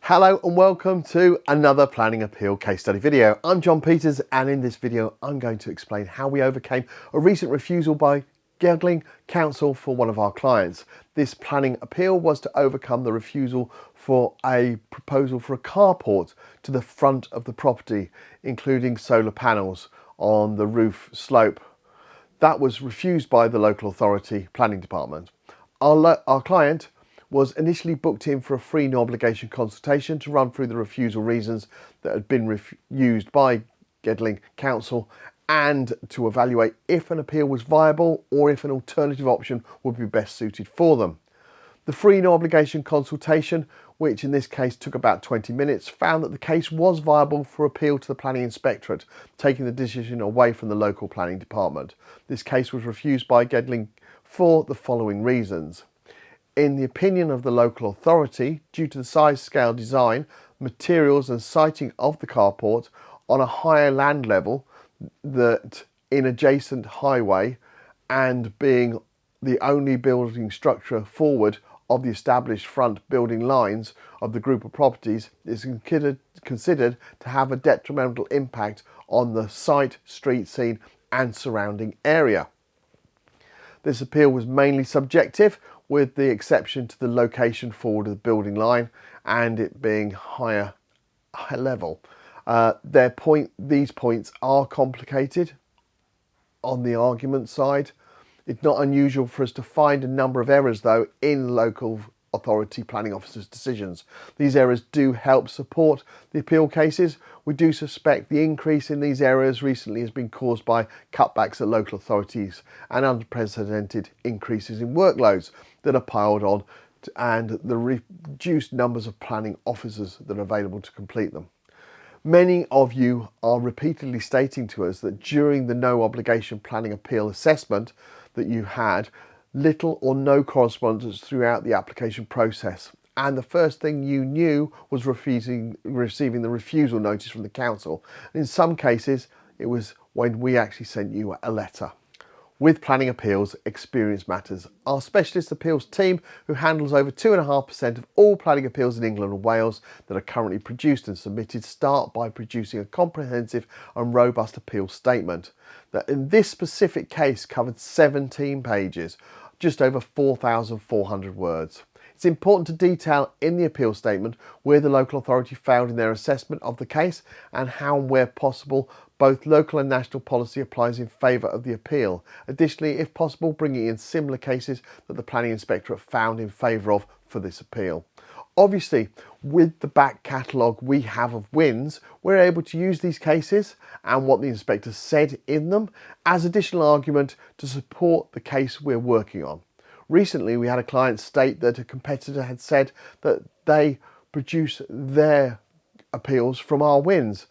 Hello and welcome to another planning appeal case study video. I'm John Peters, and in this video I'm going to explain how we overcame a recent refusal by Gedling Council for one of our clients. This planning appeal was to overcome the refusal for a proposal for a carport to the front of the property, including solar panels on the roof slope. That was refused by the local authority planning department. Our client was initially booked in for a free no obligation consultation to run through the refusal reasons that had been used by Gedling Council and to evaluate if an appeal was viable or if an alternative option would be best suited for them. The free no obligation consultation, which in this case took about 20 minutes, found that the case was viable for appeal to the Planning Inspectorate, taking the decision away from the local planning department. This case was refused by Gedling for the following reasons. In the opinion of the local authority, due to the size, scale, design, materials and siting of the carport on a higher land level that in adjacent highway and being the only building structure forward of the established front building lines of the group of properties, is considered to have a detrimental impact on the site, street scene and surrounding area. This appeal was mainly subjective, with the exception to the location forward of the building line and it being high level. These points are complicated on the argument side. It's not unusual for us to find a number of errors though in local authority planning officers' decisions. These errors do help support the appeal cases. We do suspect the increase in these errors recently has been caused by cutbacks at local authorities and unprecedented increases in workloads that are piled on and the reduced numbers of planning officers that are available to complete them. Many of you are repeatedly stating to us that during the no obligation planning appeal assessment that you had little or no correspondence throughout the application process, and the first thing you knew was receiving the refusal notice from the council. And in some cases it was when we actually sent you a letter. With planning appeals, experience matters. Our specialist appeals team, who handles over 2.5% of all planning appeals in England and Wales that are currently produced and submitted, start by producing a comprehensive and robust appeal statement that in this specific case covered 17 pages, just over 4,400 words. It's important to detail in the appeal statement where the local authority failed in their assessment of the case and how and where possible both local and national policy applies in favour of the appeal. Additionally, if possible, bringing in similar cases that the Planning Inspectorate found in favour of for this appeal. Obviously, with the back catalogue we have of wins, we're able to use these cases and what the inspector said in them as additional argument to support the case we're working on. Recently, we had a client state that a competitor had said that they produce their appeals from our wins.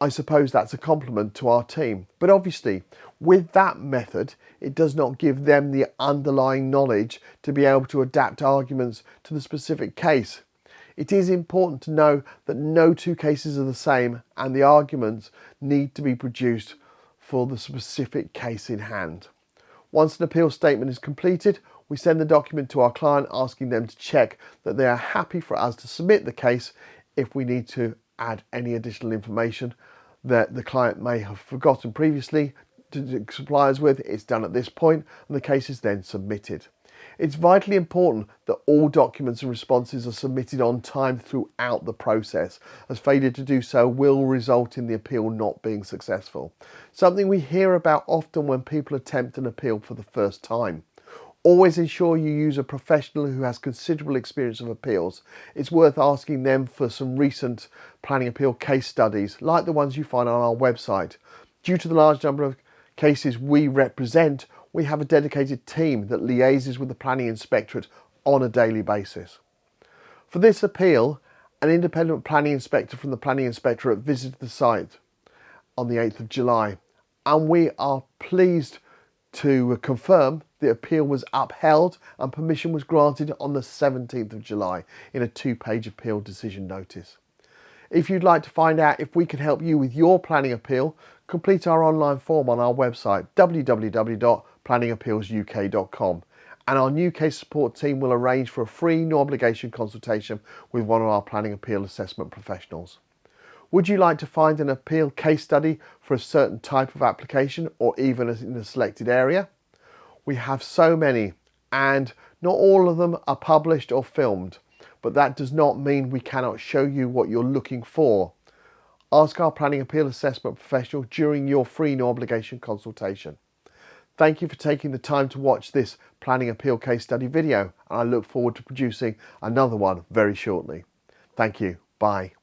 I suppose that's a compliment to our team, but obviously with that method it does not give them the underlying knowledge to be able to adapt arguments to the specific case. It is important to know that no two cases are the same and the arguments need to be produced for the specific case in hand. Once an appeal statement is completed, we send the document to our client asking them to check that they are happy for us to submit the case. If we need to add any additional information that the client may have forgotten previously to supply us with, it's done at this point and the case is then submitted. It's vitally important that all documents and responses are submitted on time throughout the process, as failure to do so will result in the appeal not being successful. Something we hear about often when people attempt an appeal for the first time. Always ensure you use a professional who has considerable experience of appeals. It's worth asking them for some recent planning appeal case studies like the ones you find on our website. Due to the large number of cases we represent, we have a dedicated team that liaises with the Planning Inspectorate on a daily basis. For this appeal, an independent planning inspector from the Planning Inspectorate visited the site on the 8th of July, and we are pleased to confirm the appeal was upheld and permission was granted on the 17th of July in a 2-page appeal decision notice. If you'd like to find out if we can help you with your planning appeal, complete our online form on our website www.planningappealsuk.com and our new case support team will arrange for a free no obligation consultation with one of our planning appeal assessment professionals. Would you like to find an appeal case study for a certain type of application or even in a selected area? We have so many, and not all of them are published or filmed, but that does not mean we cannot show you what you're looking for. Ask our planning appeal assessment professional during your free no obligation consultation. Thank you for taking the time to watch this planning appeal case study video, and I look forward to producing another one very shortly. Thank you. Bye.